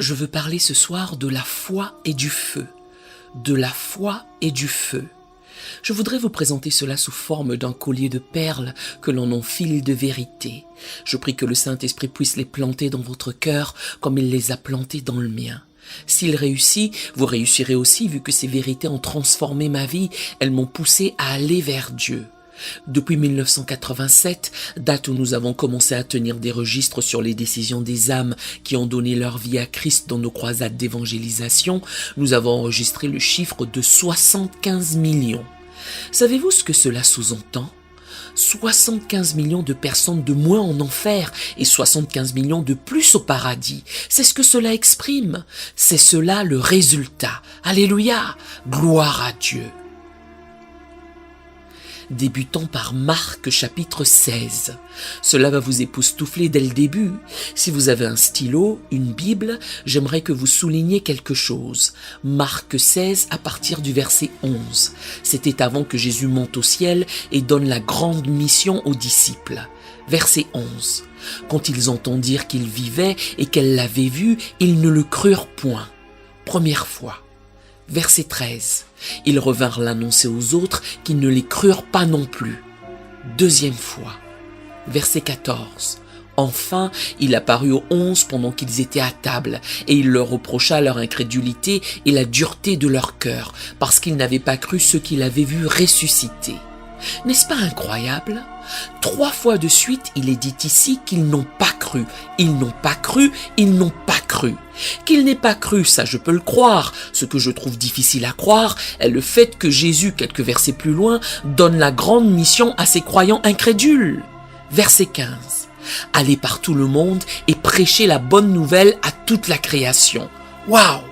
je veux parler ce soir de la foi et du feu. De la foi et du feu. Je voudrais vous présenter cela sous forme d'un collier de perles que l'on enfile de vérité. Je prie que le Saint-Esprit puisse les planter dans votre cœur comme il les a plantés dans le mien. S'il réussit, vous réussirez aussi vu que ces vérités ont transformé ma vie, elles m'ont poussé à aller vers Dieu. Depuis 1987, date où nous avons commencé à tenir des registres sur les décisions des âmes qui ont donné leur vie à Christ dans nos croisades d'évangélisation, nous avons enregistré le chiffre de 75 millions. Savez-vous ce que cela sous-entend ? 75 millions de personnes de moins en enfer et 75 millions de plus au paradis. C'est ce que cela exprime. C'est cela le résultat. Alléluia! Gloire à Dieu. Débutons par Marc chapitre 16. Cela va vous époustoufler dès le début. Si vous avez un stylo, une Bible, j'aimerais que vous souligniez quelque chose. Marc 16 à partir du verset 11. C'était avant que Jésus monte au ciel et donne la grande mission aux disciples. Verset 11. Quand ils entendirent qu'il vivait et qu'elle l'avait vu, ils ne le crurent point. Première fois. Verset 13. Ils revinrent l'annoncer aux autres qui ne les crurent pas non plus. Deuxième fois. Verset 14. Enfin, il apparut aux 11 pendant qu'ils étaient à table, et il leur reprocha leur incrédulité et la dureté de leur cœur, parce qu'ils n'avaient pas cru ceux qu'il avait vus ressusciter. N'est-ce pas incroyable ? 3 fois de suite, il est dit ici qu'ils n'ont pas cru. Ils n'ont pas cru, ils n'ont pas cru. Qu'il n'ait pas cru, ça je peux le croire. Ce que je trouve difficile à croire est le fait que Jésus, quelques versets plus loin, donne la grande mission à ses croyants incrédules. Verset 15. Allez par tout le monde et prêchez la bonne nouvelle à toute la création. Waouh!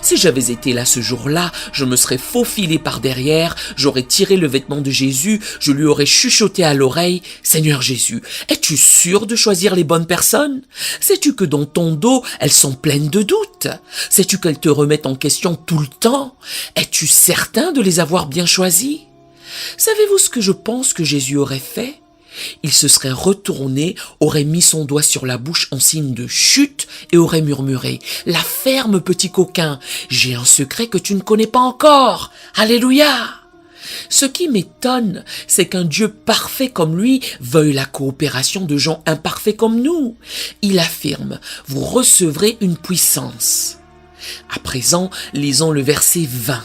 Si j'avais été là ce jour-là, je me serais faufilé par derrière, j'aurais tiré le vêtement de Jésus, je lui aurais chuchoté à l'oreille « Seigneur Jésus, es-tu sûr de choisir les bonnes personnes? Sais-tu que dans ton dos, elles sont pleines de doutes? Sais-tu qu'elles te remettent en question tout le temps? Es-tu certain de les avoir bien choisies? » Savez-vous ce que je pense que Jésus aurait fait? Il se serait retourné, aurait mis son doigt sur la bouche en signe de chute et aurait murmuré « La ferme, petit coquin, j'ai un secret que tu ne connais pas encore. Alléluia !» Ce qui m'étonne, c'est qu'un Dieu parfait comme lui veuille la coopération de gens imparfaits comme nous. Il affirme « Vous recevrez une puissance ». À présent, lisons le verset 20.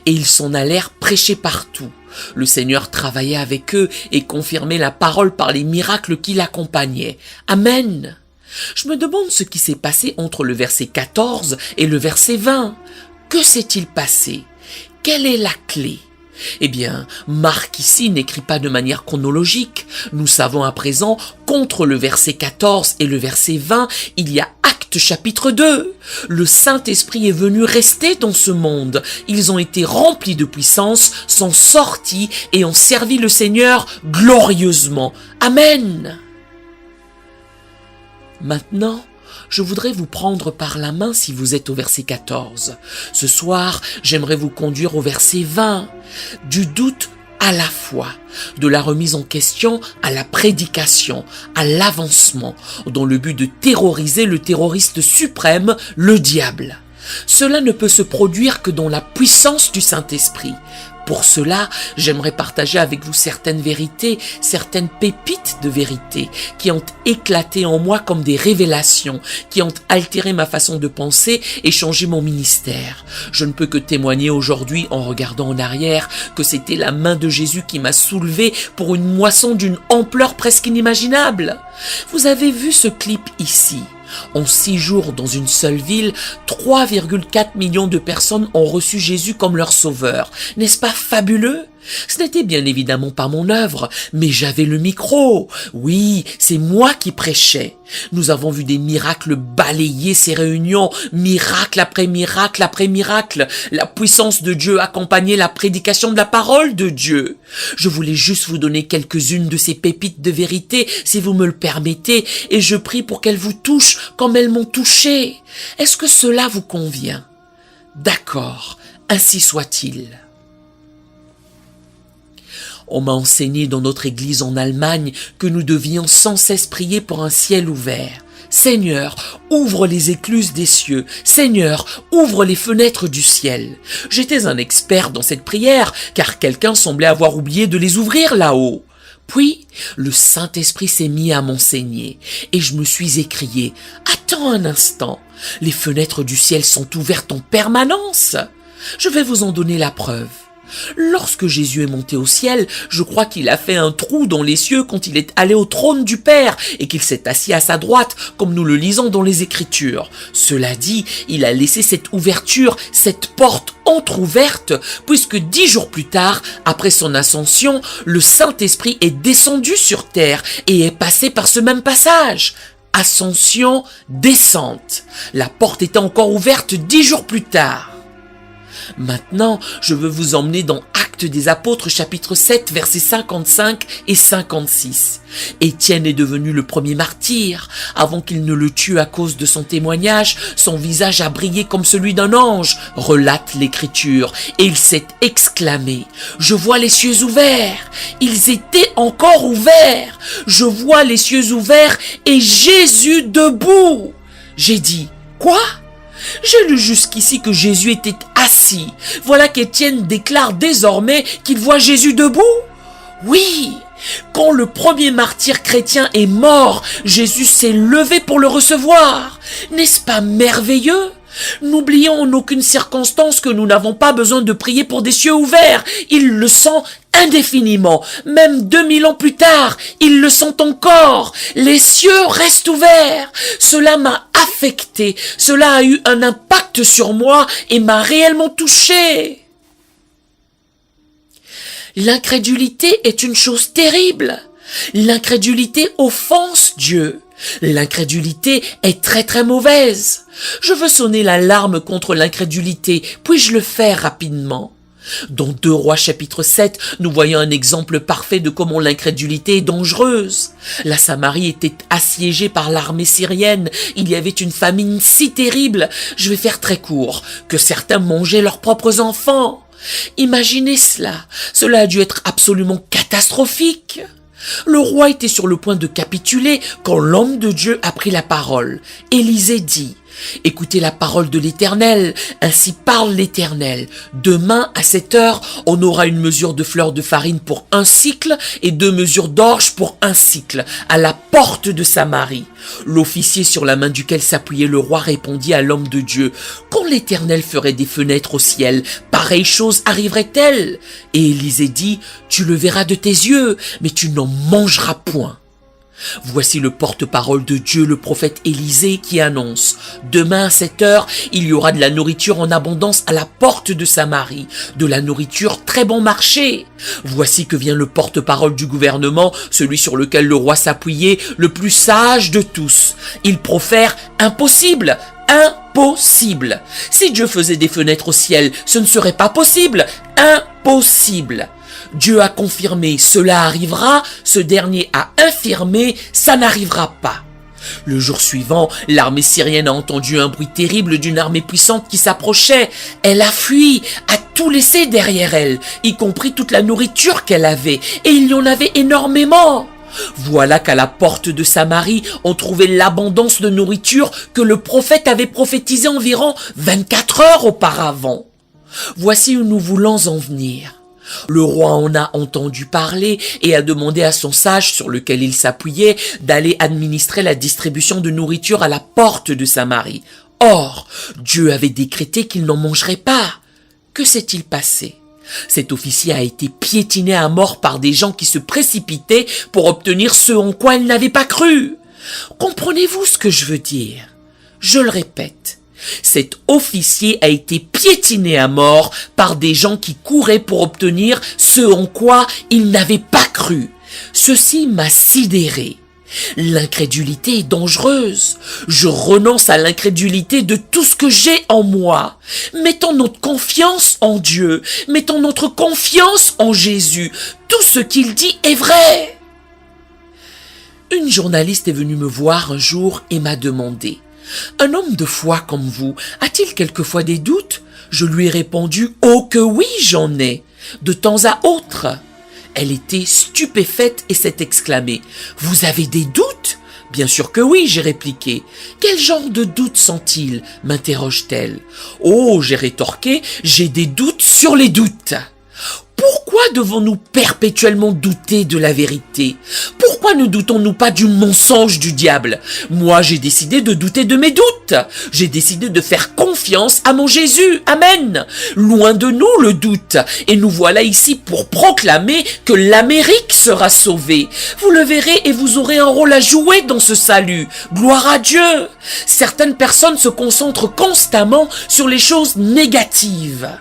Et ils s'en allèrent prêcher partout. Le Seigneur travaillait avec eux et confirmait la parole par les miracles qui l'accompagnaient. Amen. Je me demande ce qui s'est passé entre le verset 14 et le verset 20. Que s'est-il passé? Quelle est la clé? Eh bien, Marc ici n'écrit pas de manière chronologique. Nous savons à présent qu'entre le verset 14 et le verset 20, il y a Actes chapitre 2. Le Saint-Esprit est venu rester dans ce monde. Ils ont été remplis de puissance, sont sortis et ont servi le Seigneur glorieusement. Amen. Maintenant, je voudrais vous prendre par la main si vous êtes au verset 14. Ce soir, j'aimerais vous conduire au verset 20. Du doute à la foi, de la remise en question à la prédication, à l'avancement, dans le but de terroriser le terroriste suprême, le diable. Cela ne peut se produire que dans la puissance du Saint-Esprit. Pour cela, j'aimerais partager avec vous certaines vérités, certaines pépites de vérité qui ont éclaté en moi comme des révélations, qui ont altéré ma façon de penser et changé mon ministère. Je ne peux que témoigner aujourd'hui en regardant en arrière que c'était la main de Jésus qui m'a soulevé pour une moisson d'une ampleur presque inimaginable. Vous avez vu ce clip ici. En 6 jours dans une seule ville, 3,4 millions de personnes ont reçu Jésus comme leur sauveur. N'est-ce pas fabuleux? Ce n'était bien évidemment pas mon œuvre, mais j'avais le micro. Oui, c'est moi qui prêchais. Nous avons vu des miracles balayer ces réunions, miracle après miracle après miracle. La puissance de Dieu accompagnait la prédication de la parole de Dieu. Je voulais juste vous donner quelques-unes de ces pépites de vérité, si vous me le permettez, et je prie pour qu'elles vous touchent comme elles m'ont touché. Est-ce que cela vous convient? D'accord, ainsi soit-il. On m'a enseigné dans notre église en Allemagne que nous devions sans cesse prier pour un ciel ouvert. Seigneur, ouvre les écluses des cieux. Seigneur, ouvre les fenêtres du ciel. J'étais un expert dans cette prière, car quelqu'un semblait avoir oublié de les ouvrir là-haut. Puis, le Saint-Esprit s'est mis à m'enseigner, et je me suis écrié, « Attends un instant, les fenêtres du ciel sont ouvertes en permanence. » Je vais vous en donner la preuve. Lorsque Jésus est monté au ciel, je crois qu'il a fait un trou dans les cieux quand il est allé au trône du Père et qu'il s'est assis à sa droite, comme nous le lisons dans les Écritures. Cela dit, il a laissé cette ouverture, cette porte entr'ouverte, puisque 10 jours plus tard, après son ascension, le Saint-Esprit est descendu sur terre et est passé par ce même passage. Ascension, descente. La porte était encore ouverte 10 jours plus tard. Maintenant, je veux vous emmener dans Actes des Apôtres, chapitre 7, versets 55 et 56. Étienne est devenu le premier martyr. Avant qu'il ne le tue à cause de son témoignage, son visage a brillé comme celui d'un ange, relate l'Écriture, et il s'est exclamé « Je vois les cieux ouverts !» Ils étaient encore ouverts. Je vois les cieux ouverts et Jésus debout. J'ai dit « Quoi ?» J'ai lu jusqu'ici que Jésus était assis. Voilà qu'Étienne déclare désormais qu'il voit Jésus debout. Oui, quand le premier martyr chrétien est mort, Jésus s'est levé pour le recevoir. N'est-ce pas merveilleux ? N'oublions en aucune circonstance que nous n'avons pas besoin de prier pour des cieux ouverts. Il le sent indéfiniment. Même 2000 ans plus tard, il le sent encore. Les cieux restent ouverts. Cela m'a affecté. Cela a eu un impact sur moi et m'a réellement touché. L'incrédulité est une chose terrible. L'incrédulité offense Dieu. L'incrédulité est très très mauvaise. Je veux sonner l'alarme contre l'incrédulité, puis-je le faire rapidement? Dans 2 Rois chapitre 7, nous voyons un exemple parfait de comment l'incrédulité est dangereuse. La Samarie était assiégée par l'armée syrienne. Il y avait une famine si terrible, je vais faire très court, que certains mangeaient leurs propres enfants. Imaginez cela, cela a dû être absolument catastrophique. Le roi était sur le point de capituler quand l'homme de Dieu a pris la parole. Élisée dit « Écoutez la parole de l'Éternel, ainsi parle l'Éternel. Demain, à cette heure, on aura une mesure de fleur de farine pour 1 cycle et 2 mesures d'orge pour 1 cycle, à la porte de Samarie. » L'officier sur la main duquel s'appuyait le roi répondit à l'homme de Dieu « Quand l'Éternel ferait des fenêtres au ciel, pareille chose arriverait-elle » Et Élisée dit « Tu le verras de tes yeux, mais tu n'en mangeras point. » Voici le porte-parole de Dieu, le prophète Élisée, qui annonce « Demain à cette heure, il y aura de la nourriture en abondance à la porte de Samarie, de la nourriture très bon marché. » Voici que vient le porte-parole du gouvernement, celui sur lequel le roi s'appuyait, le plus sage de tous. Il profère « Impossible !» Impossible. Si Dieu faisait des fenêtres au ciel, ce ne serait pas possible. Impossible. Dieu a confirmé, cela arrivera. Ce dernier a infirmé, ça n'arrivera pas. Le jour suivant, l'armée syrienne a entendu un bruit terrible d'une armée puissante qui s'approchait. Elle a fui, a tout laissé derrière elle, y compris toute la nourriture qu'elle avait. Et il y en avait énormément. Voilà qu'à la porte de Samarie, on trouvait l'abondance de nourriture que le prophète avait prophétisé environ 24 heures auparavant. Voici où nous voulons en venir. Le roi en a entendu parler et a demandé à son sage sur lequel il s'appuyait d'aller administrer la distribution de nourriture à la porte de Samarie. Or, Dieu avait décrété qu'il n'en mangerait pas. Que s'est-il passé ? Cet officier a été piétiné à mort par des gens qui se précipitaient pour obtenir ce en quoi ils n'avaient pas cru. Comprenez-vous ce que je veux dire ? Je le répète. Cet officier a été piétiné à mort par des gens qui couraient pour obtenir ce en quoi ils n'avaient pas cru. Ceci m'a sidéré. L'incrédulité est dangereuse. Je renonce à l'incrédulité de tout ce que j'ai en moi. Mettons notre confiance en Dieu. Mettons notre confiance en Jésus. Tout ce qu'il dit est vrai. Une journaliste est venue me voir un jour et m'a demandé « Un homme de foi comme vous, a-t-il quelquefois des doutes ?» Je lui ai répondu « Oh que oui, j'en ai, de temps à autre. » Elle était stupéfaite et s'est exclamée « Vous avez des doutes ? Bien sûr que oui, j'ai répliqué. Quel genre de doute sont-ils? M'interroge-t-elle. Oh, j'ai rétorqué, j'ai des doutes sur les doutes. Pourquoi devons-nous perpétuellement douter de la vérité? Pourquoi ne doutons-nous pas du mensonge du diable? Moi, j'ai décidé de douter de mes doutes. J'ai décidé de faire confiance à mon Jésus. Amen. Loin de nous le doute. Et nous voilà ici pour proclamer que l'Amérique sera sauvée. Vous le verrez et vous aurez un rôle à jouer dans ce salut. Gloire à Dieu. Certaines personnes se concentrent constamment sur les choses négatives.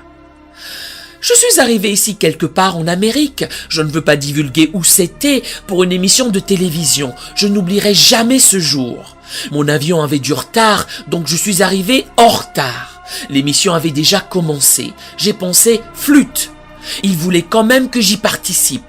Je suis arrivé ici quelque part en Amérique. Je ne veux pas divulguer où c'était pour une émission de télévision. Je n'oublierai jamais ce jour. Mon avion avait du retard, donc je suis arrivé en retard. L'émission avait déjà commencé. J'ai pensé flûte. Il voulait quand même que j'y participe.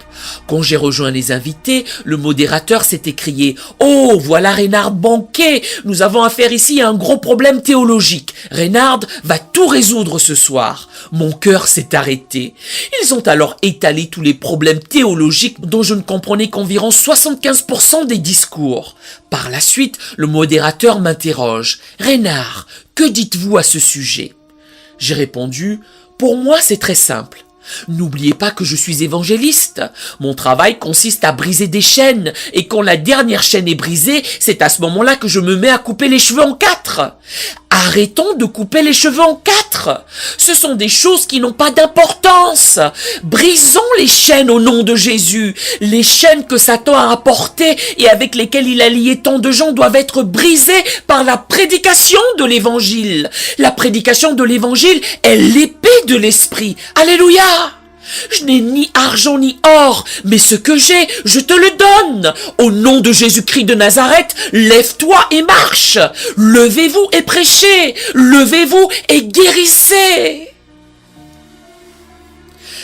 Quand j'ai rejoint les invités, le modérateur s'est écrié « Oh, voilà Reynard Banquet, nous avons affaire ici à un gros problème théologique. Reynard va tout résoudre ce soir. » Mon cœur s'est arrêté. Ils ont alors étalé tous les problèmes théologiques dont je ne comprenais qu'environ 75% des discours. Par la suite, le modérateur m'interroge « Reynard, que dites-vous à ce sujet ?» J'ai répondu « Pour moi, c'est très simple. N'oubliez pas que je suis évangéliste. Mon travail consiste à briser des chaînes, et quand la dernière chaîne est brisée, c'est à ce moment-là que je me mets à couper les cheveux en 4. Arrêtons de couper les cheveux en 4. Ce sont des choses qui n'ont pas d'importance. Brisons les chaînes au nom de Jésus. Les chaînes que Satan a apportées et avec lesquelles il a lié tant de gens doivent être brisées par la prédication de l'évangile. La prédication de l'évangile est l'épée de l'esprit. Alléluia! Je n'ai ni argent ni or, mais ce que j'ai, je te le donne. Au nom de Jésus-Christ de Nazareth, lève-toi et marche. Levez-vous et prêchez. Levez-vous et guérissez.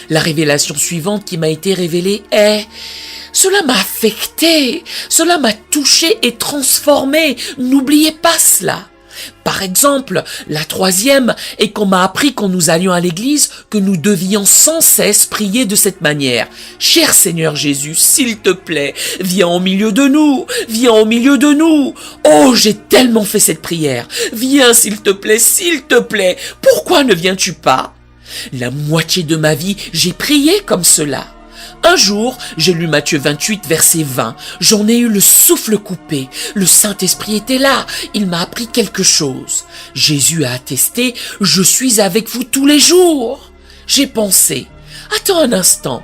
La révélation suivante qui m'a été révélée est... Cela m'a affecté, cela m'a touché et transformé. N'oubliez pas cela. Par exemple, la troisième est qu'on m'a appris quand nous allions à l'église que nous devions sans cesse prier de cette manière. Cher Seigneur Jésus, s'il te plaît, viens au milieu de nous, viens au milieu de nous. Oh, j'ai tellement fait cette prière. Viens s'il te plaît, pourquoi ne viens-tu pas? La moitié de ma vie, j'ai prié comme cela. Un jour, j'ai lu Matthieu 28, verset 20. J'en ai eu le souffle coupé. Le Saint-Esprit était là. Il m'a appris quelque chose. Jésus a attesté, « Je suis avec vous tous les jours. » J'ai pensé, « Attends un instant.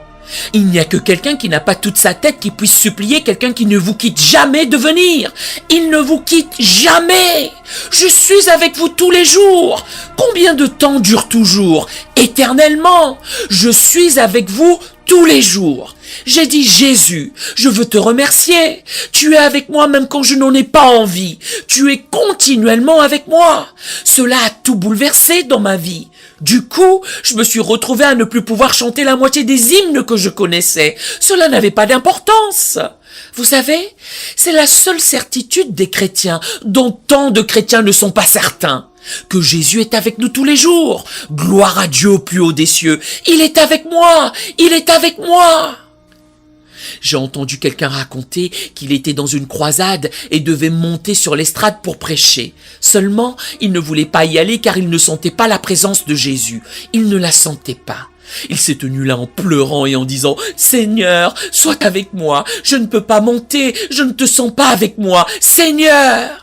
Il n'y a que quelqu'un qui n'a pas toute sa tête qui puisse supplier quelqu'un qui ne vous quitte jamais de venir. Il ne vous quitte jamais. Je suis avec vous tous les jours. Combien de temps dure toujours? Éternellement. Je suis avec vous tous les jours. J'ai dit, Jésus, je veux te remercier. Tu es avec moi même quand je n'en ai pas envie. Tu es continuellement avec moi. Cela a tout bouleversé dans ma vie. Du coup, je me suis retrouvé à ne plus pouvoir chanter la moitié des hymnes que je connaissais. Cela n'avait pas d'importance. Vous savez, c'est la seule certitude des chrétiens, dont tant de chrétiens ne sont pas certains. Que Jésus est avec nous tous les jours. Gloire à Dieu au plus haut des cieux. Il est avec moi. Il est avec moi. J'ai entendu quelqu'un raconter qu'il était dans une croisade et devait monter sur l'estrade pour prêcher. Seulement, il ne voulait pas y aller car il ne sentait pas la présence de Jésus. Il ne la sentait pas. Il s'est tenu là en pleurant et en disant « Seigneur, sois avec moi. Je ne peux pas monter. Je ne te sens pas avec moi. Seigneur !»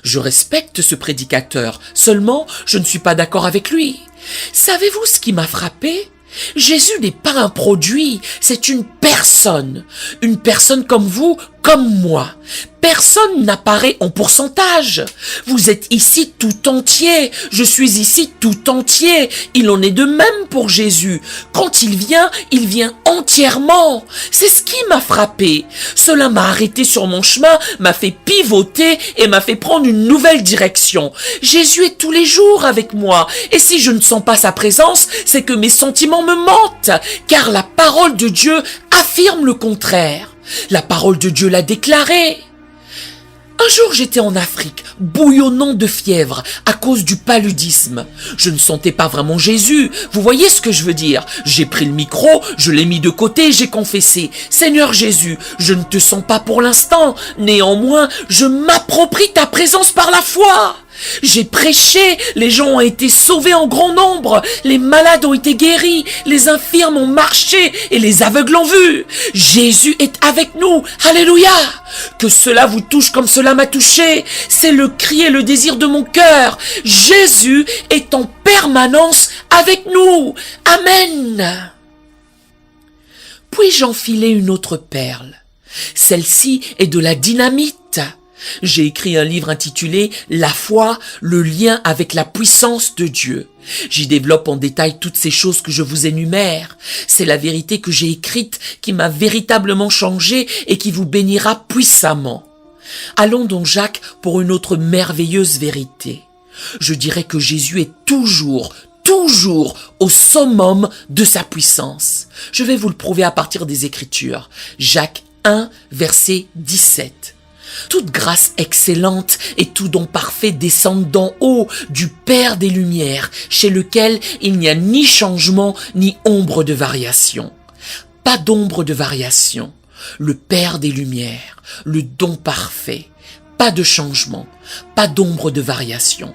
Je respecte ce prédicateur, seulement je ne suis pas d'accord avec lui. Savez-vous ce qui m'a frappé? Jésus n'est pas un produit, c'est une personne comme vous, comme moi. Personne n'apparaît en pourcentage. Vous êtes ici tout entier, je suis ici tout entier. Il en est de même pour Jésus. Quand il vient entièrement. C'est ce qui m'a frappé. Cela m'a arrêté sur mon chemin, m'a fait pivoter et m'a fait prendre une nouvelle direction. Jésus est tous les jours avec moi. Et si je ne sens pas sa présence, c'est que mes sentiments me mentent. Car la parole de Dieu affirme le contraire. La parole de Dieu l'a déclaré. Un jour, j'étais en Afrique, bouillonnant de fièvre à cause du paludisme. Je ne sentais pas vraiment Jésus. Vous voyez ce que je veux dire? J'ai pris le micro, je l'ai mis de côté, j'ai confessé. Seigneur Jésus, je ne te sens pas pour l'instant. Néanmoins, je m'approprie ta présence par la foi. J'ai prêché, les gens ont été sauvés en grand nombre, les malades ont été guéris, les infirmes ont marché et les aveugles ont vu. Jésus est avec nous, alléluia. Que cela vous touche comme cela m'a touché, c'est le cri et le désir de mon cœur. Jésus est en permanence avec nous, amen. Puis-je enfiler une autre perle? Celle-ci est de la dynamite. J'ai écrit un livre intitulé « La foi, le lien avec la puissance de Dieu ». J'y développe en détail toutes ces choses que je vous énumère. C'est la vérité que j'ai écrite qui m'a véritablement changé et qui vous bénira puissamment. Allons donc, Jacques, pour une autre merveilleuse vérité. Je dirais que Jésus est toujours au summum de sa puissance. Je vais vous le prouver à partir des Écritures. Jacques 1, verset 17. Toute grâce excellente et tout don parfait descendent d'en haut, du Père des Lumières, chez lequel il n'y a ni changement ni ombre de variation. Pas d'ombre de variation. Le Père des Lumières, le don parfait. Pas de changement, pas d'ombre de variation.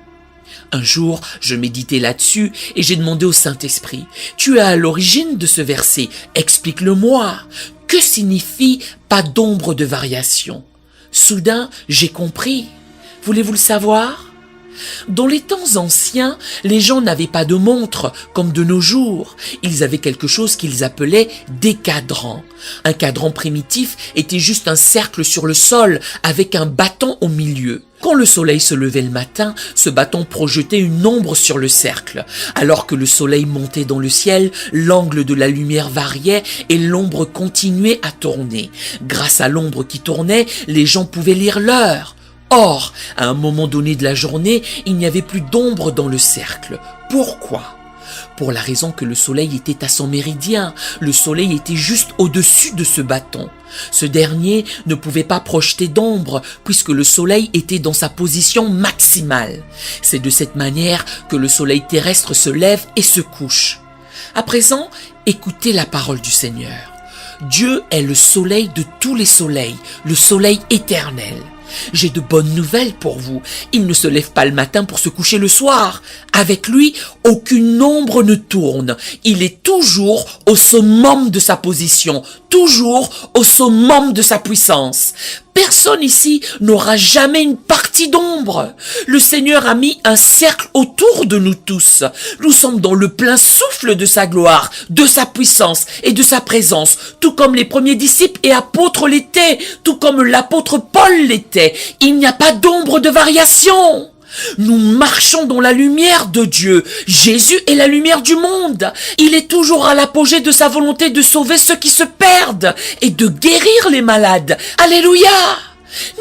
Un jour, je méditais là-dessus et j'ai demandé au Saint-Esprit, « Tu es à l'origine de ce verset, explique-le-moi. Que signifie pas d'ombre de variation ?» Soudain, j'ai compris. Voulez-vous le savoir? Dans les temps anciens, les gens n'avaient pas de montre comme de nos jours. Ils avaient quelque chose qu'ils appelaient des cadrans. Un cadran primitif était juste un cercle sur le sol avec un bâton au milieu. Quand le soleil se levait le matin, ce bâton projetait une ombre sur le cercle. Alors que le soleil montait dans le ciel, l'angle de la lumière variait et l'ombre continuait à tourner. Grâce à l'ombre qui tournait, les gens pouvaient lire l'heure. Or, à un moment donné de la journée, il n'y avait plus d'ombre dans le cercle. Pourquoi? Pour la raison que le soleil était à son méridien, le soleil était juste au-dessus de ce bâton. Ce dernier ne pouvait pas projeter d'ombre puisque le soleil était dans sa position maximale. C'est de cette manière que le soleil terrestre se lève et se couche. À présent, écoutez la parole du Seigneur. Dieu est le soleil de tous les soleils, le soleil éternel. J'ai de bonnes nouvelles pour vous. Il ne se lève pas le matin pour se coucher le soir. Avec lui, aucune ombre ne tourne. Il est toujours au summum de sa position, toujours au summum de sa puissance. Personne ici n'aura jamais une partie d'ombre. Le Seigneur a mis un cercle autour de nous tous. Nous sommes dans le plein souffle de sa gloire, de sa puissance et de sa présence, tout comme les premiers disciples et apôtres l'étaient, tout comme l'apôtre Paul l'était. Il n'y a pas d'ombre de variation. Nous marchons dans la lumière de Dieu. Jésus est la lumière du monde. Il est toujours à l'apogée de sa volonté de sauver ceux qui se perdent et de guérir les malades. Alléluia!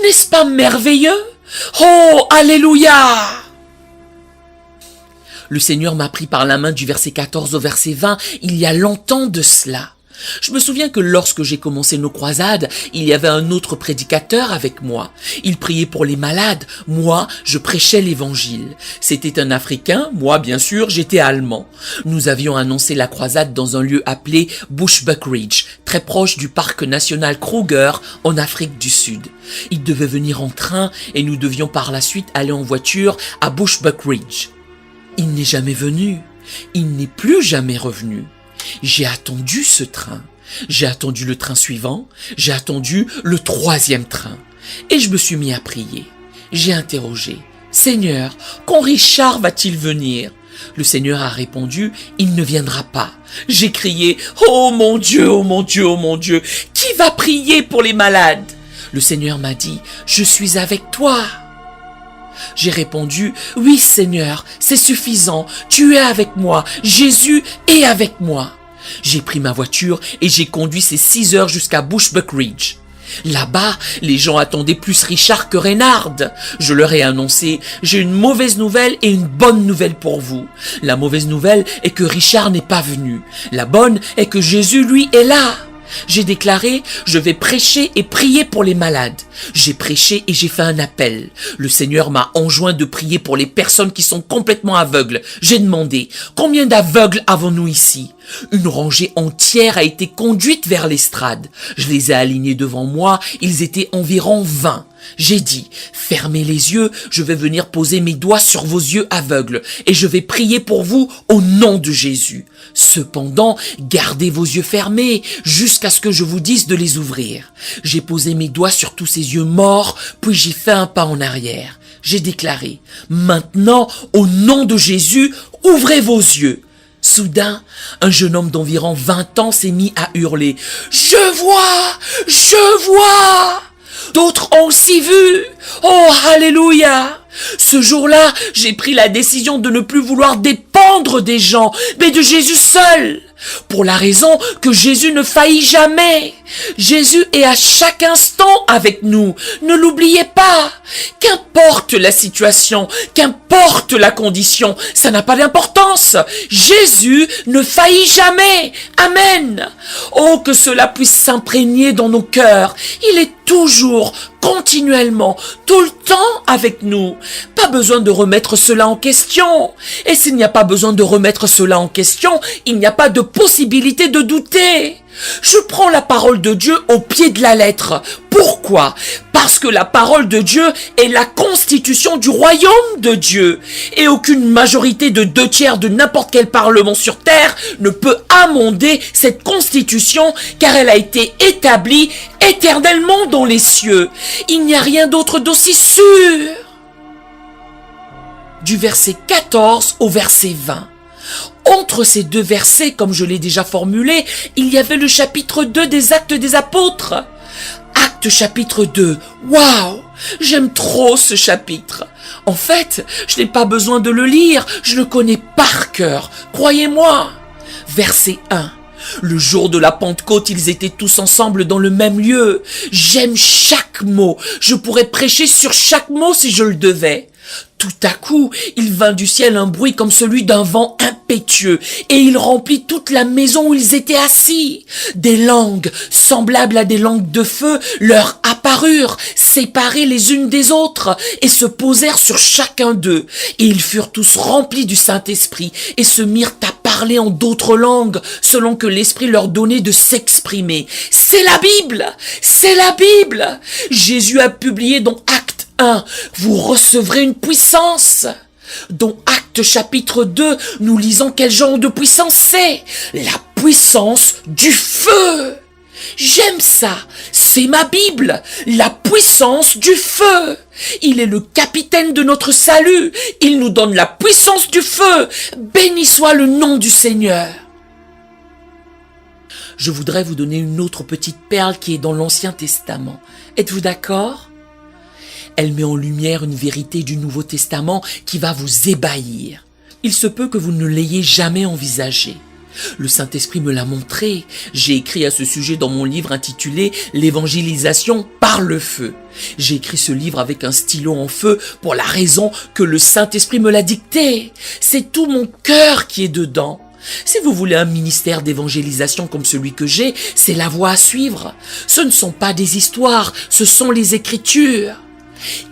N'est-ce pas merveilleux? Oh, alléluia! Le Seigneur m'a pris par la main du verset 14 au verset 20 il y a longtemps de cela. Je me souviens que lorsque j'ai commencé nos croisades, il y avait un autre prédicateur avec moi. Il priait pour les malades. Moi, je prêchais l'évangile. C'était un Africain. Moi, bien sûr, j'étais allemand. Nous avions annoncé la croisade dans un lieu appelé Bushbuck Ridge, très proche du parc national Kruger en Afrique du Sud. Il devait venir en train et nous devions par la suite aller en voiture à Bushbuck Ridge. Il n'est jamais venu. Il n'est plus jamais revenu. J'ai attendu ce train, j'ai attendu le train suivant, j'ai attendu le 3e train. Et je me suis mis à prier. J'ai interrogé, « Seigneur, quand Richard va-t-il venir ?» Le Seigneur a répondu, « Il ne viendra pas. » J'ai crié, « Oh mon Dieu, oh mon Dieu, oh mon Dieu, qui va prier pour les malades ?» Le Seigneur m'a dit, « Je suis avec toi. » J'ai répondu, « Oui Seigneur, c'est suffisant, tu es avec moi, Jésus est avec moi. » J'ai pris ma voiture et j'ai conduit ces 6 heures jusqu'à Bushbuck Ridge. Là-bas, les gens attendaient plus Richard que Reynard. Je leur ai annoncé, « J'ai une mauvaise nouvelle et une bonne nouvelle pour vous. La mauvaise nouvelle est que Richard n'est pas venu. La bonne est que Jésus, lui, est là. » J'ai déclaré, je vais prêcher et prier pour les malades. J'ai prêché et j'ai fait un appel. Le Seigneur m'a enjoint de prier pour les personnes qui sont complètement aveugles. J'ai demandé, combien d'aveugles avons-nous ici? Une rangée entière a été conduite vers l'estrade. Je les ai alignés devant moi, ils étaient environ 20. J'ai dit, fermez les yeux, je vais venir poser mes doigts sur vos yeux aveugles et je vais prier pour vous au nom de Jésus. Cependant, gardez vos yeux fermés jusqu'à ce que je vous dise de les ouvrir. J'ai posé mes doigts sur tous ces yeux morts, puis j'ai fait un pas en arrière. J'ai déclaré, maintenant, au nom de Jésus, ouvrez vos yeux. Soudain, un jeune homme d'environ 20 ans s'est mis à hurler. « Je vois! Je vois !» D'autres ont aussi vu. Oh, alléluia! Ce jour-là, j'ai pris la décision de ne plus vouloir dépendre des gens, mais de Jésus seul. Pour la raison que Jésus ne faillit jamais. Jésus est à chaque instant avec nous. Ne l'oubliez pas. Qu'importe la situation, qu'importe la condition, ça n'a pas d'importance. Jésus ne faillit jamais. Amen. Oh, que cela puisse s'imprégner dans nos cœurs. Il est toujours, continuellement, tout le temps avec nous. Pas besoin de remettre cela en question. Et s'il n'y a pas besoin de remettre cela en question, il n'y a pas de possibilité de douter. Je prends la parole de Dieu au pied de la lettre. Pourquoi? Parce que la parole de Dieu est la constitution du royaume de Dieu. Et aucune majorité de 2/3 de n'importe quel parlement sur terre ne peut amender cette constitution, car elle a été établie éternellement dans les cieux. Il n'y a rien d'autre d'aussi sûr. Du verset 14 au verset 20. Entre ces deux versets, comme je l'ai déjà formulé, il y avait le chapitre 2 des Actes des Apôtres. Actes chapitre 2. Waouh! J'aime trop ce chapitre. En fait, je n'ai pas besoin de le lire, je le connais par cœur. Croyez-moi. Verset 1. Le jour de la Pentecôte, ils étaient tous ensemble dans le même lieu. J'aime chaque mot. Je pourrais prêcher sur chaque mot si je le devais. Tout à coup, il vint du ciel un bruit comme celui d'un vent impétueux, et il remplit toute la maison où ils étaient assis. Des langues, semblables à des langues de feu, leur apparurent, séparées les unes des autres, et se posèrent sur chacun d'eux. Et ils furent tous remplis du Saint-Esprit, et se mirent à parler en d'autres langues, selon que l'Esprit leur donnait de s'exprimer. C'est la Bible! C'est la Bible! Jésus a publié dans Actes 1, vous recevrez une puissance. Dans Actes chapitre 2, nous lisons quel genre de puissance c'est. La puissance du feu. J'aime ça. C'est ma Bible. La puissance du feu. Il est le capitaine de notre salut. Il nous donne la puissance du feu. Béni soit le nom du Seigneur. Je voudrais vous donner une autre petite perle qui est dans l'Ancien Testament. Êtes-vous d'accord? Elle met en lumière une vérité du Nouveau Testament qui va vous ébahir. Il se peut que vous ne l'ayez jamais envisagée. Le Saint-Esprit me l'a montré. J'ai écrit à ce sujet dans mon livre intitulé « L'évangélisation par le feu ». J'ai écrit ce livre avec un stylo en feu pour la raison que le Saint-Esprit me l'a dicté. C'est tout mon cœur qui est dedans. Si vous voulez un ministère d'évangélisation comme celui que j'ai, c'est la voie à suivre. Ce ne sont pas des histoires, ce sont les Écritures.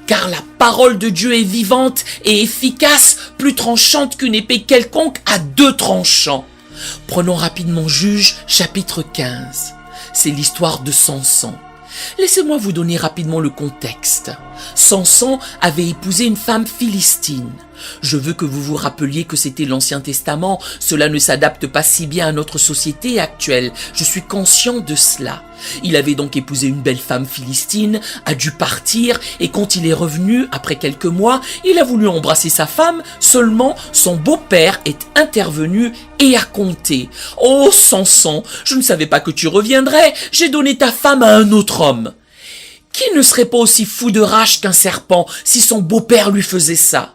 Car la parole de Dieu est vivante et efficace, plus tranchante qu'une épée quelconque à 2 tranchants. Prenons rapidement Juges, chapitre 15. C'est l'histoire de Samson. Laissez-moi vous donner rapidement le contexte. Samson avait épousé une femme philistine. Je veux que vous vous rappeliez que c'était l'Ancien Testament. Cela ne s'adapte pas si bien à notre société actuelle. Je suis conscient de cela. Il avait donc épousé une belle femme philistine, a dû partir, et quand il est revenu, après quelques mois, il a voulu embrasser sa femme, seulement son beau-père est intervenu et a compté. « Oh, Samson, je ne savais pas que tu reviendrais, j'ai donné ta femme à un autre homme. » Qui ne serait pas aussi fou de rage qu'un serpent si son beau-père lui faisait ça?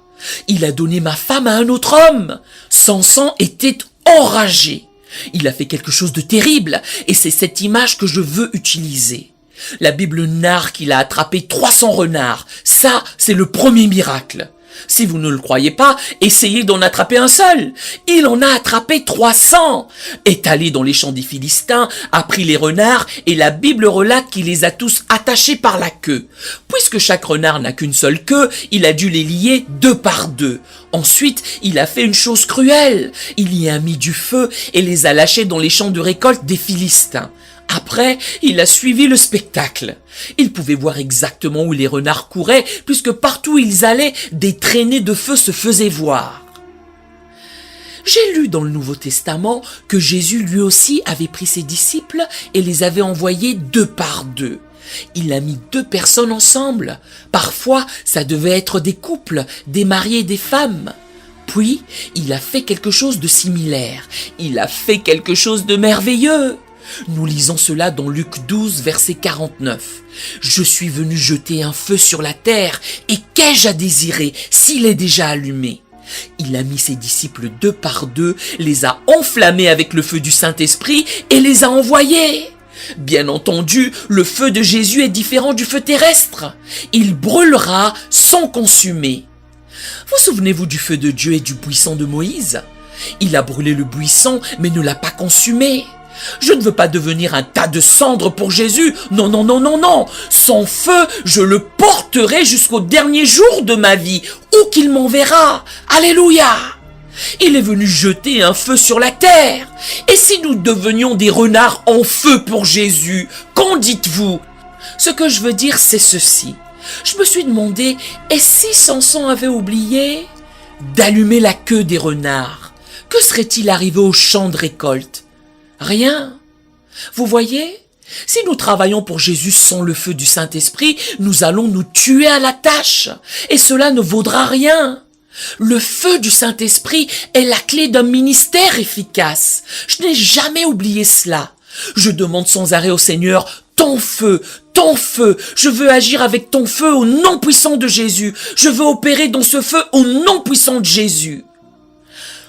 Il a donné ma femme à un autre homme. Samson était enragé. Il a fait quelque chose de terrible, et c'est cette image que je veux utiliser. La Bible narre qu'il a attrapé 300 renards. Ça, c'est le premier miracle. Si vous ne le croyez pas, essayez d'en attraper un seul. Il en a attrapé 300. Est allé dans les champs des Philistins, a pris les renards, et la Bible relate qu'il les a tous attachés par la queue. Puisque chaque renard n'a qu'une seule queue, il a dû les lier 2 par 2. Ensuite, il a fait une chose cruelle. Il y a mis du feu et les a lâchés dans les champs de récolte des Philistins. Après, il a suivi le spectacle. Il pouvait voir exactement où les renards couraient, puisque partout où ils allaient, des traînées de feu se faisaient voir. J'ai lu dans le Nouveau Testament que Jésus lui aussi avait pris ses disciples et les avait envoyés 2 par 2. Il a mis 2 personnes ensemble. Parfois, ça devait être des couples, des mariés et des femmes. Puis, il a fait quelque chose de similaire. Il a fait quelque chose de merveilleux. Nous lisons cela dans Luc 12, verset 49. « Je suis venu jeter un feu sur la terre, et qu'ai-je à désirer s'il est déjà allumé ?» Il a mis ses disciples 2 par 2, les a enflammés avec le feu du Saint-Esprit et les a envoyés. Bien entendu, le feu de Jésus est différent du feu terrestre. Il brûlera sans consumer. Vous souvenez-vous du feu de Dieu et du buisson de Moïse? Il a brûlé le buisson, mais ne l'a pas consumé. Je ne veux pas devenir un tas de cendres pour Jésus. Non, non, non, non, non. Son feu, je le porterai jusqu'au dernier jour de ma vie, où qu'il m'enverra. Alléluia. Il est venu jeter un feu sur la terre. Et si nous devenions des renards en feu pour Jésus, qu'en dites-vous? Ce que je veux dire, c'est ceci. Je me suis demandé, et si Samson avait oublié d'allumer la queue des renards? Que serait-il arrivé au champ de récolte? Rien. Vous voyez? Si nous travaillons pour Jésus sans le feu du Saint-Esprit, nous allons nous tuer à la tâche. Et cela ne vaudra rien. Le feu du Saint-Esprit est la clé d'un ministère efficace. Je n'ai jamais oublié cela. Je demande sans arrêt au Seigneur, ton feu, je veux agir avec ton feu au nom puissant de Jésus. Je veux opérer dans ce feu au nom puissant de Jésus.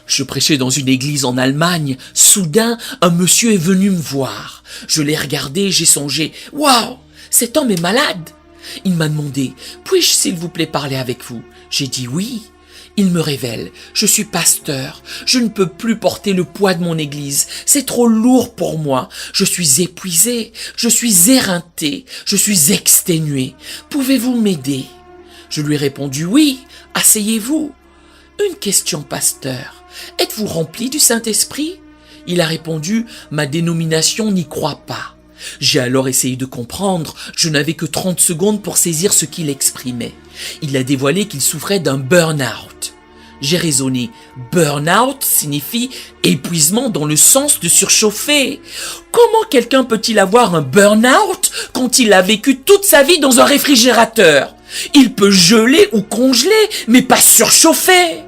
Je prêchais dans une église en Allemagne. Soudain, un monsieur est venu me voir. Je l'ai regardé, j'ai songé, « Waouh, cet homme est malade !» Il m'a demandé, « Puis-je, s'il vous plaît, parler avec vous ?» J'ai dit oui. Il me révèle, « Je suis pasteur. Je ne peux plus porter le poids de mon église. C'est trop lourd pour moi. Je suis épuisé. Je suis éreinté. Je suis exténué. Pouvez-vous m'aider ?» Je lui ai répondu, « Oui, asseyez-vous. » Une question, pasteur. Êtes-vous rempli du Saint-Esprit? Il a répondu, ma dénomination n'y croit pas. J'ai alors essayé de comprendre, je n'avais que 30 secondes pour saisir ce qu'il exprimait. Il a dévoilé qu'il souffrait d'un burn-out. J'ai raisonné, burn-out signifie épuisement dans le sens de surchauffer. Comment quelqu'un peut-il avoir un burn-out quand il a vécu toute sa vie dans un réfrigérateur? Il peut geler ou congeler, mais pas surchauffer.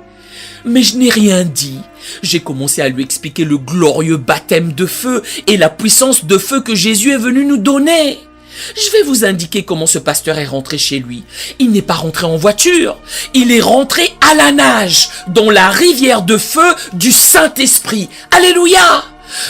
Mais je n'ai rien dit. J'ai commencé à lui expliquer le glorieux baptême de feu et la puissance de feu que Jésus est venu nous donner. Je vais vous indiquer comment ce pasteur est rentré chez lui. Il n'est pas rentré en voiture. Il est rentré à la nage, dans la rivière de feu du Saint-Esprit. Alléluia!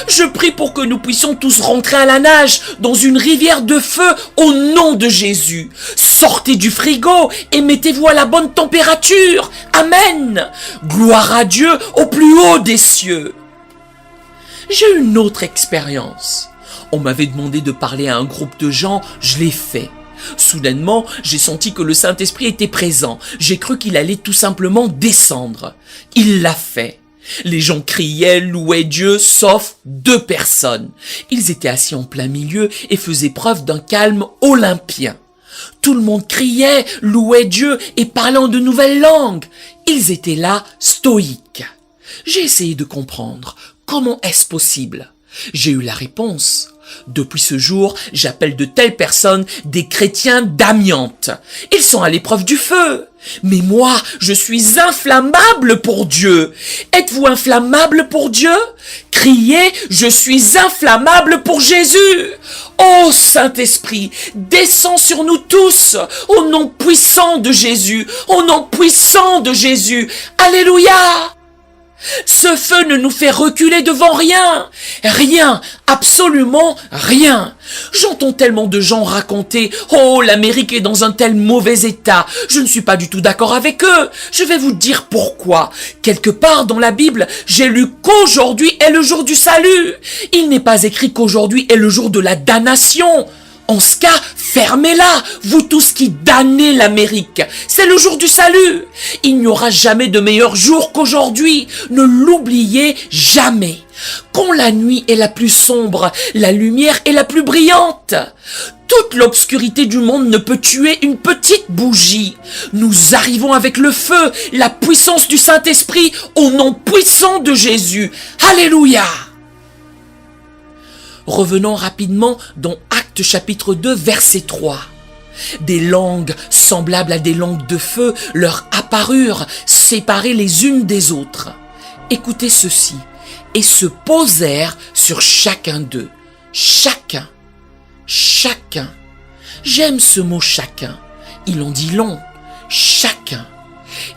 Je prie pour que nous puissions tous rentrer à la nage dans une rivière de feu au nom de Jésus. Sortez du frigo et mettez-vous à la bonne température. Amen. Gloire à Dieu au plus haut des cieux. J'ai eu une autre expérience. On m'avait demandé de parler à un groupe de gens, je l'ai fait. Soudainement, j'ai senti que le Saint-Esprit était présent. J'ai cru qu'il allait tout simplement descendre. Il l'a fait. Les gens criaient, louaient Dieu, sauf 2 personnes. Ils étaient assis en plein milieu et faisaient preuve d'un calme olympien. Tout le monde criait, louait Dieu et parlait en de nouvelles langues. Ils étaient là, stoïques. J'ai essayé de comprendre. Comment est-ce possible? J'ai eu la réponse. Depuis ce jour, j'appelle de telles personnes des chrétiens d'amiante. Ils sont à l'épreuve du feu. Mais moi, je suis inflammable pour Dieu. Êtes-vous inflammable pour Dieu? Criez, je suis inflammable pour Jésus. Ô Saint-Esprit, descends sur nous tous, au nom puissant de Jésus, au nom puissant de Jésus. Alléluia! Ce feu ne nous fait reculer devant rien. Rien, absolument rien. J'entends tellement de gens raconter « Oh, l'Amérique est dans un tel mauvais état. » Je ne suis pas du tout d'accord avec eux. Je vais vous dire pourquoi. Quelque part dans la Bible, j'ai lu qu'aujourd'hui est le jour du salut. Il n'est pas écrit qu'aujourd'hui est le jour de la damnation. En ce cas, fermez-la, vous tous qui damnez l'Amérique. C'est le jour du salut. Il n'y aura jamais de meilleur jour qu'aujourd'hui. Ne l'oubliez jamais. Quand la nuit est la plus sombre, la lumière est la plus brillante. Toute l'obscurité du monde ne peut tuer une petite bougie. Nous arrivons avec le feu, la puissance du Saint-Esprit, au nom puissant de Jésus. Alléluia! Revenons rapidement dans Actes chapitre 2, verset 3. Des langues semblables à des langues de feu leur apparurent, séparées les unes des autres. Écoutez ceci. Et se posèrent sur chacun d'eux. Chacun. Chacun. J'aime ce mot chacun. Il en dit long. Chacun.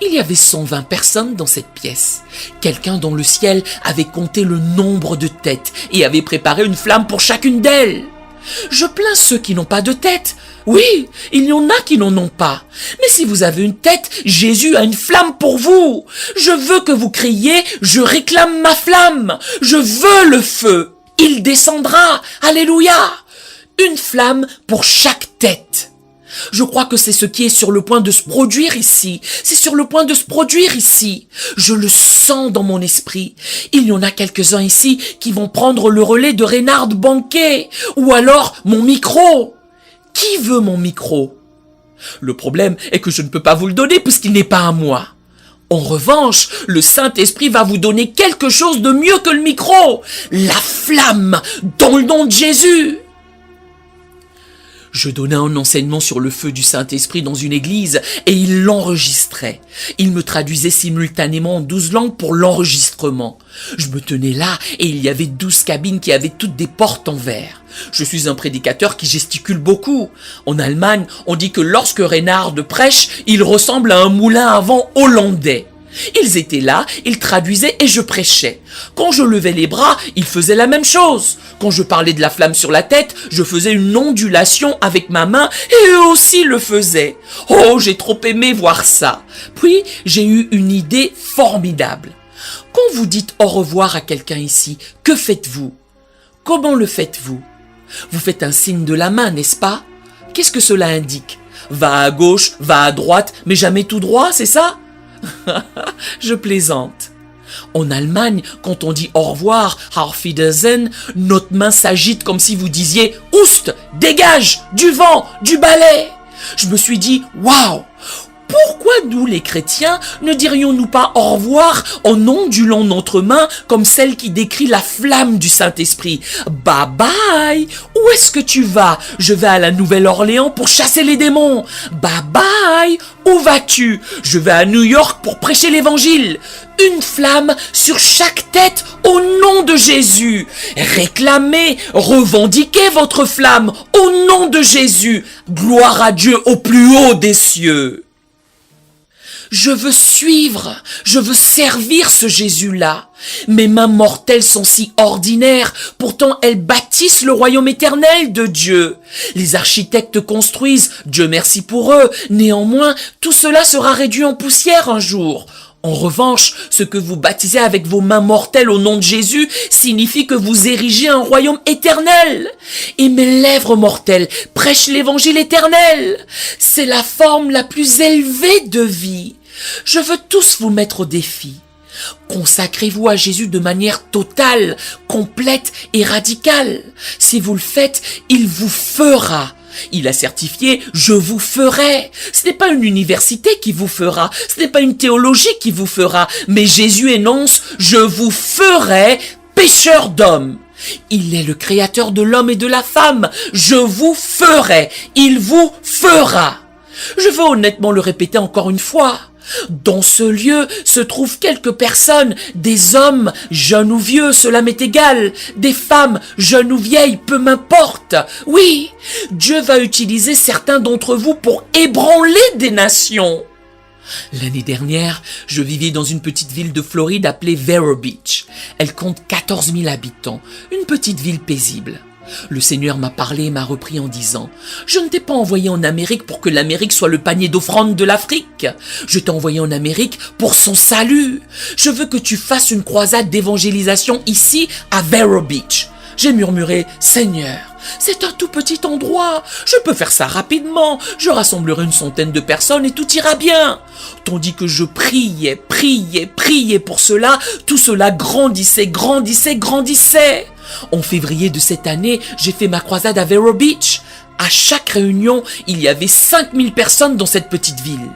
Il y avait 120 personnes dans cette pièce. Quelqu'un dans le ciel avait compté le nombre de têtes et avait préparé une flamme pour chacune d'elles. Je plains ceux qui n'ont pas de tête. Oui, il y en a qui n'en ont pas. Mais si vous avez une tête, Jésus a une flamme pour vous. Je veux que vous criez, je réclame ma flamme. Je veux le feu. Il descendra. Alléluia. Une flamme pour chaque tête. Je crois que c'est ce qui est sur le point de se produire ici. C'est sur le point de se produire ici. Je le sens dans mon esprit. Il y en a quelques-uns ici qui vont prendre le relais de Reinhard Bonnke. Ou alors mon micro. Qui veut mon micro? Le problème est que je ne peux pas vous le donner puisqu'il n'est pas à moi. En revanche, le Saint-Esprit va vous donner quelque chose de mieux que le micro. La flamme dans le nom de Jésus. Je donnais un enseignement sur le feu du Saint-Esprit dans une église et il l'enregistrait. Il me traduisait simultanément en 12 langues pour l'enregistrement. Je me tenais là et il y avait 12 cabines qui avaient toutes des portes en verre. Je suis un prédicateur qui gesticule beaucoup. En Allemagne, on dit que lorsque Reinhard prêche, il ressemble à un moulin à vent hollandais. Ils étaient là, ils traduisaient et je prêchais. Quand je levais les bras, ils faisaient la même chose. Quand je parlais de la flamme sur la tête, je faisais une ondulation avec ma main et eux aussi le faisaient. Oh, j'ai trop aimé voir ça. Puis, j'ai eu une idée formidable. Quand vous dites au revoir à quelqu'un ici, que faites-vous? Comment le faites-vous? Vous faites un signe de la main, n'est-ce pas? Qu'est-ce que cela indique? Va à gauche, va à droite, mais jamais tout droit, c'est ça? Je plaisante. En Allemagne, quand on dit au revoir, Auf Wiedersehen, notre main s'agite comme si vous disiez « Oust, dégage, du vent, du balai !» Je me suis dit « Waouh ! Pourquoi nous, les chrétiens, ne dirions-nous pas au revoir en ondulant notre main comme celle qui décrit la flamme du Saint-Esprit? Bye bye! Où est-ce que tu vas? Je vais à la Nouvelle-Orléans pour chasser les démons. Bye bye! Où vas-tu? Je vais à New York pour prêcher l'évangile. Une flamme sur chaque tête au nom de Jésus. Réclamez, revendiquez votre flamme au nom de Jésus. Gloire à Dieu au plus haut des cieux. Je veux suivre, je veux servir ce Jésus-là. Mes mains mortelles sont si ordinaires, pourtant elles bâtissent le royaume éternel de Dieu. Les architectes construisent, Dieu merci pour eux. Néanmoins, tout cela sera réduit en poussière un jour. En revanche, ce que vous baptisez avec vos mains mortelles au nom de Jésus signifie que vous érigez un royaume éternel. Et mes lèvres mortelles prêchent l'évangile éternel. C'est la forme la plus élevée de vie. Je veux tous vous mettre au défi. Consacrez-vous à Jésus de manière totale, complète et radicale. Si vous le faites, il vous fera. Il a certifié « Je vous ferai ». Ce n'est pas une université qui vous fera, ce n'est pas une théologie qui vous fera, mais Jésus énonce « Je vous ferai pécheurs d'hommes ». Il est le créateur de l'homme et de la femme. Je vous ferai, il vous fera. Je veux honnêtement le répéter encore une fois. Dans ce lieu se trouvent quelques personnes, des hommes, jeunes ou vieux, cela m'est égal, des femmes, jeunes ou vieilles, peu m'importe. Oui, Dieu va utiliser certains d'entre vous pour ébranler des nations. L'année dernière, je vivais dans une petite ville de Floride appelée Vero Beach. Elle compte 14 000 habitants, une petite ville paisible. Le Seigneur m'a parlé et m'a repris en disant « Je ne t'ai pas envoyé en Amérique pour que l'Amérique soit le panier d'offrande de l'Afrique. Je t'ai envoyé en Amérique pour son salut. Je veux que tu fasses une croisade d'évangélisation ici à Vero Beach. » J'ai murmuré « Seigneur, c'est un tout petit endroit, je peux faire ça rapidement, je rassemblerai une centaine de personnes et tout ira bien. » Tandis que je priais pour cela, tout cela grandissait. En février de cette année, j'ai fait ma croisade à Vero Beach. À chaque réunion, il y avait 5000 personnes dans cette petite ville.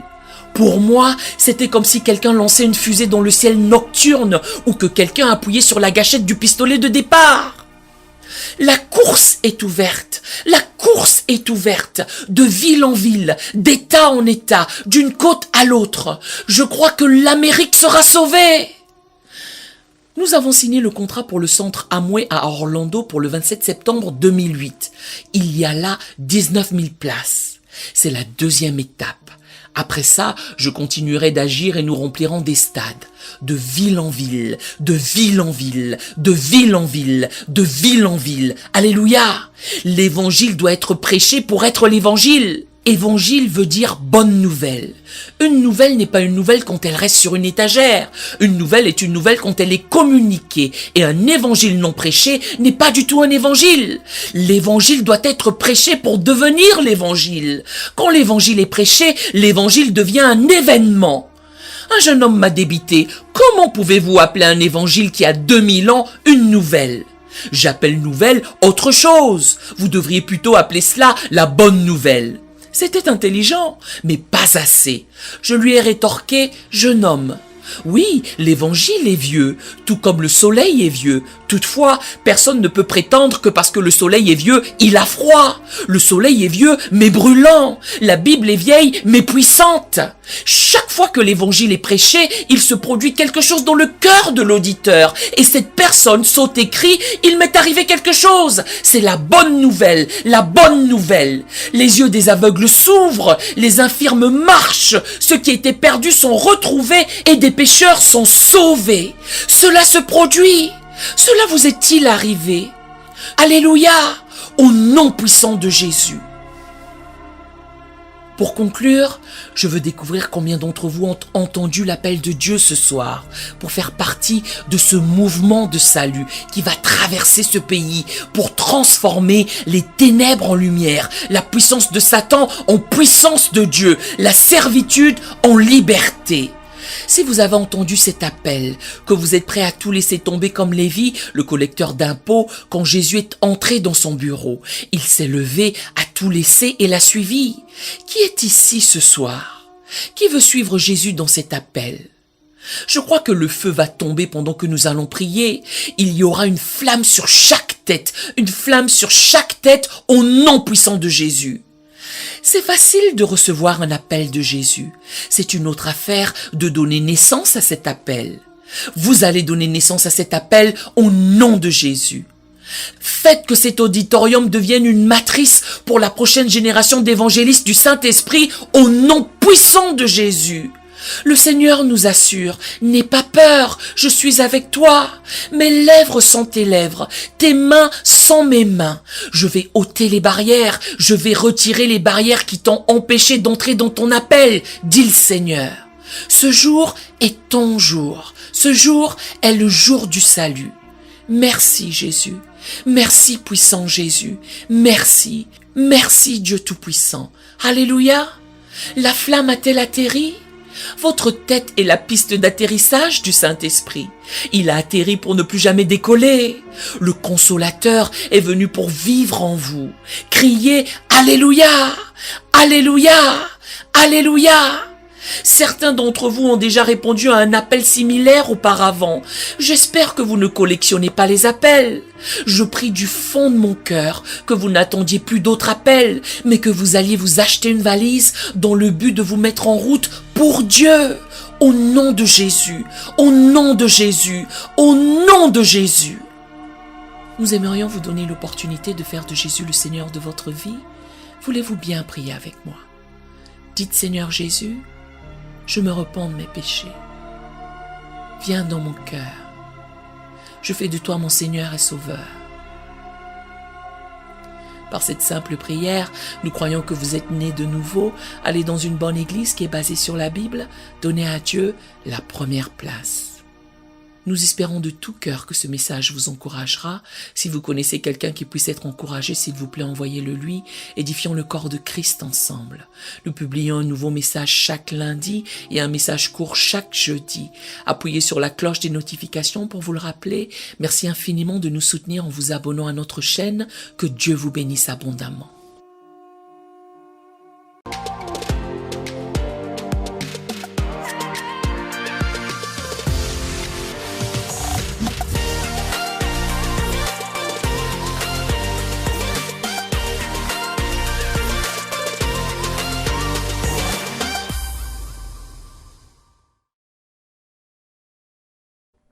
Pour moi, c'était comme si quelqu'un lançait une fusée dans le ciel nocturne ou que quelqu'un appuyait sur la gâchette du pistolet de départ. La course est ouverte, de ville en ville, d'État en État, d'une côte à l'autre. Je crois que l'Amérique sera sauvée. Nous avons signé le contrat pour le centre Amway à Orlando pour le 27 septembre 2008. Il y a là 19 000 places. C'est la deuxième étape. Après ça, je continuerai d'agir et nous remplirons des stades. De ville en ville. Alléluia! L'évangile doit être prêché pour être l'évangile. Évangile veut dire bonne nouvelle. Une nouvelle n'est pas une nouvelle quand elle reste sur une étagère. Une nouvelle est une nouvelle quand elle est communiquée. Et un évangile non prêché n'est pas du tout un évangile. L'évangile doit être prêché pour devenir l'évangile. Quand l'évangile est prêché, l'évangile devient un événement. Un jeune homme m'a débité. Comment pouvez-vous appeler un évangile qui a 2000 ans une nouvelle ? J'appelle nouvelle autre chose. Vous devriez plutôt appeler cela la bonne nouvelle. C'était intelligent, mais pas assez. Je lui ai rétorqué, jeune homme. Oui, l'évangile est vieux, tout comme le soleil est vieux. Toutefois, personne ne peut prétendre que parce que le soleil est vieux, il a froid. Le soleil est vieux, mais brûlant. La Bible est vieille, mais puissante. Chaque fois que l'évangile est prêché, il se produit quelque chose dans le cœur de l'auditeur. Et cette personne saute et crie, il m'est arrivé quelque chose. C'est la bonne nouvelle. Les yeux des aveugles s'ouvrent, les infirmes marchent, ceux qui étaient perdus sont retrouvés et des pécheurs sont sauvés. Cela se produit. Cela vous est-il arrivé? Alléluia, au nom puissant de Jésus. Pour conclure, je veux découvrir combien d'entre vous ont entendu l'appel de Dieu ce soir pour faire partie de ce mouvement de salut qui va traverser ce pays pour transformer les ténèbres en lumière, la puissance de Satan en puissance de Dieu, la servitude en liberté. Si vous avez entendu cet appel, que vous êtes prêt à tout laisser tomber comme Lévi, le collecteur d'impôts, quand Jésus est entré dans son bureau, il s'est levé, a tout laissé et l'a suivi. Qui est ici ce soir? Qui veut suivre Jésus dans cet appel? Je crois que le feu va tomber pendant que nous allons prier. Il y aura une flamme sur chaque tête au nom puissant de Jésus. C'est facile de recevoir un appel de Jésus. C'est une autre affaire de donner naissance à cet appel. Vous allez donner naissance à cet appel au nom de Jésus. Faites que cet auditorium devienne une matrice pour la prochaine génération d'évangélistes du Saint-Esprit au nom puissant de Jésus. Le Seigneur nous assure, n'aie pas peur, je suis avec toi. Mes lèvres sont tes lèvres, tes mains sont mes mains. Je vais ôter les barrières, je vais retirer les barrières qui t'ont empêché d'entrer dans ton appel, dit le Seigneur. Ce jour est ton jour, ce jour est le jour du salut. Merci Jésus, merci puissant Jésus, merci Dieu Tout-Puissant. Alléluia, la flamme a-t-elle atterri? Votre tête est la piste d'atterrissage du Saint-Esprit. Il a atterri pour ne plus jamais décoller. Le Consolateur est venu pour vivre en vous. Criez Alléluia, Alléluia, Alléluia. Certains d'entre vous ont déjà répondu à un appel similaire auparavant. J'espère que vous ne collectionnez pas les appels. Je prie du fond de mon cœur que vous n'attendiez plus d'autres appels, mais que vous alliez vous acheter une valise dans le but de vous mettre en route pour Dieu. Au nom de Jésus, au nom de Jésus, au nom de Jésus. Nous aimerions vous donner l'opportunité de faire de Jésus le Seigneur de votre vie. Voulez-vous bien prier avec moi? Dites Seigneur Jésus, je me repens de mes péchés. Viens dans mon cœur. Je fais de toi mon Seigneur et Sauveur. Par cette simple prière, nous croyons que vous êtes nés de nouveau, allez dans une bonne église qui est basée sur la Bible, donnez à Dieu la première place. Nous espérons de tout cœur que ce message vous encouragera. Si vous connaissez quelqu'un qui puisse être encouragé, s'il vous plaît, envoyez-le lui. Édifions le corps de Christ ensemble. Nous publions un nouveau message chaque lundi et un message court chaque jeudi. Appuyez sur la cloche des notifications pour vous le rappeler. Merci infiniment de nous soutenir en vous abonnant à notre chaîne. Que Dieu vous bénisse abondamment.